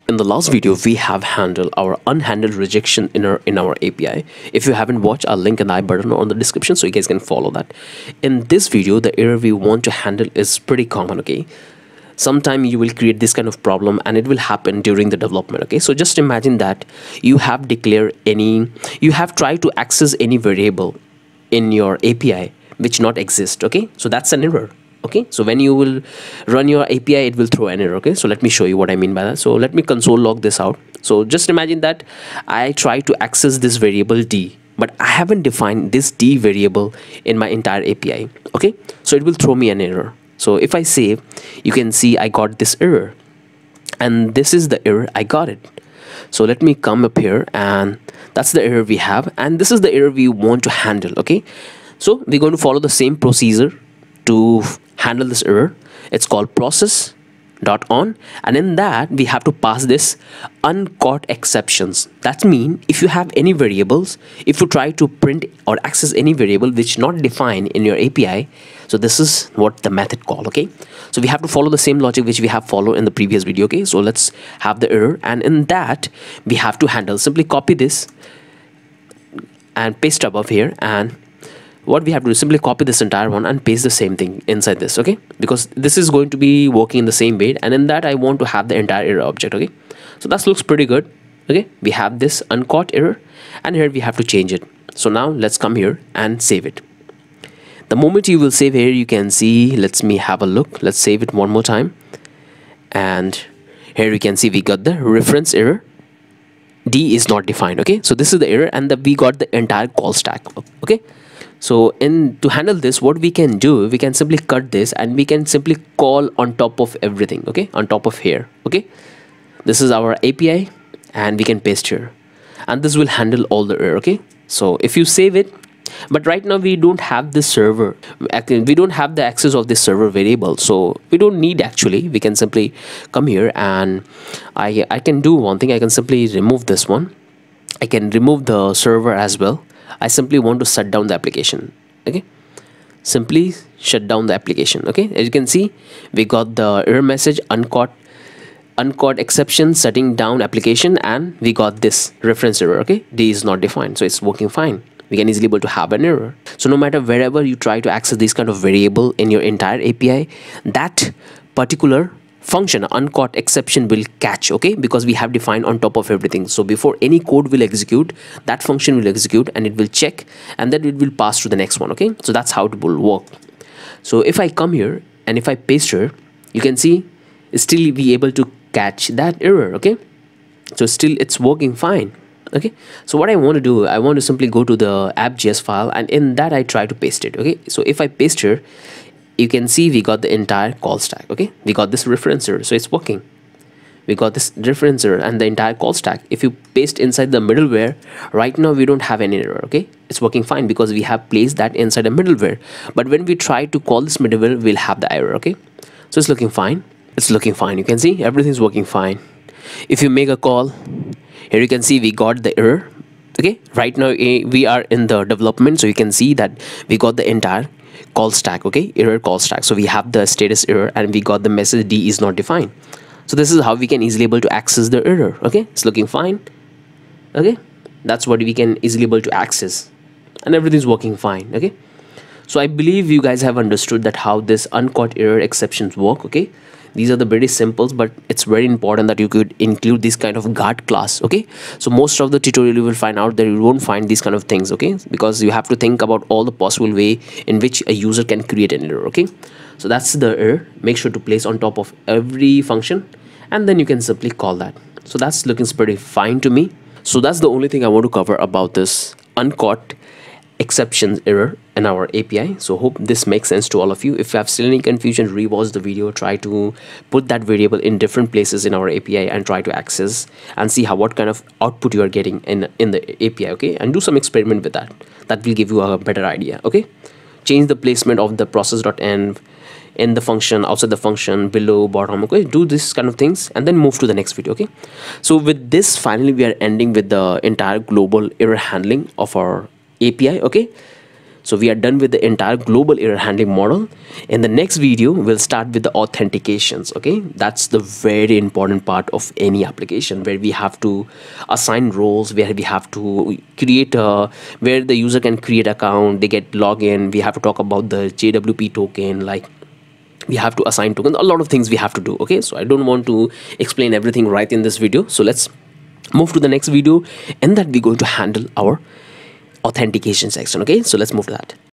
In the last video, we have handled our unhandled rejection in our API. If you haven't watched, I'll link in the I button or in the description so you guys can follow that. In this video, the error we want to handle is pretty common, okay? Sometime you will create this kind of problem and it will happen during the development, okay? So just imagine that you have tried to access any variable in your API which not exist, okay? So that's an error. Okay, so when you will run your API, it will throw an error. Okay, so let me show you what I mean by that. So let me console log this out. So just imagine that I try to access this variable D, but I haven't defined this D variable in my entire API. Okay, so it will throw me an error. So if I save, you can see I got this error, and this is the error I got it. So let me come up here, and that's the error we have, and this is the error we want to handle. Okay, so we're going to follow the same procedure to handle this error. It's called process.on, and in that we have to pass this uncaught exceptions. That means if you have any variables, if you try to print or access any variable which not defined in your API, so this is what the method called. Okay, so we have to follow the same logic which we have followed in the previous video. Okay, so let's have the error, and in that we have to handle, simply copy this and paste above here, and what we have to do is simply copy this entire one and paste the same thing inside this, okay? Because this is going to be working in the same way, and in that I want to have the entire error object, okay? So that looks pretty good, okay? We have this uncaught error, and here we have to change it. So now let's come here and save it. The moment you will save here, you can see, let me have a look. Let's save it one more time. And here you can see we got the reference error. D is not defined, okay? So this is the error, and we got the entire call stack, okay? So to handle this, what we can do, we can simply cut this and we can simply call on top of everything, okay, on top of here, okay? This is our API, and we can paste here, and this will handle all the error, okay? So if you save it, but right now we don't have this server, actually we don't have the access of this server variable, so we don't need, actually we can simply come here, and I can do one thing. I can simply remove this one. I can remove the server as well. I simply want to shut down the application, okay? Simply shut down the application, okay? As you can see, we got the error message, uncaught exception, shutting down application, and we got this reference error, okay? D is not defined, so it's working fine. We can easily able to have an error. So no matter wherever you try to access this kind of variable in your entire API, that particular function, uncaught exception, will catch, okay? Because we have defined on top of everything. So before any code will execute, that function will execute, and it will check, and then it will pass to the next one, okay? So that's how it will work. So if I come here and if I paste here, you can see still be able to catch that error, okay? So still it's working fine, okay? So what I want to do, I want to simply go to the app.js file, and in that I try to paste it, okay? So if I paste here, you can see we got the entire call stack, okay? We got this referencer, so it's working. We got this referencer and the entire call stack. If you paste inside the middleware, right now we don't have any error, okay? It's working fine because we have placed that inside a middleware. But when we try to call this middleware, we'll have the error, okay? So it's looking fine. It's looking fine. You can see everything's working fine. If you make a call, here you can see we got the error, okay? Right now we are in the development, so you can see that we got the entire call stack, okay? Error call stack. So we have the status error, and we got the message D is not defined. So this is how we can easily able to access the error, okay? It's looking fine, okay? That's what we can easily able to access, and everything's working fine, okay? So I believe you guys have understood that how this uncaught error exceptions work, okay? These are the very simples, but it's very important that you could include this kind of guard class, okay? So most of the tutorial you will find out that you won't find these kind of things, okay? Because you have to think about all the possible way in which a user can create an error, okay? So that's the error. Make sure to place on top of every function, and then you can simply call that. So that's looking pretty fine to me. So that's the only thing I want to cover about this uncaught exceptions error in our API. So hope this makes sense to all of you. If you have still any confusion, rewatch the video, try to put that variable in different places in our API and try to access and see what kind of output you are getting in the API, okay? And do some experiment with that. That will give you a better idea, okay? Change the placement of the process.env in the function, outside the function, below, bottom, okay? Do this kind of things and then move to the next video, okay? So with this, finally we are ending with the entire global error handling of our API, okay? So we are done with the entire global error handling model. In the next video, we'll start with the authentications. Okay, that's the very important part of any application, where we have to assign roles, where we have to create a, where the user can create account, they get login. We have to talk about the JWP token, like we have to assign tokens, a lot of things we have to do. Okay, so I don't want to explain everything right in this video, so let's move to the next video, and that we're going to handle our authentication section. Okay, so let's move to that.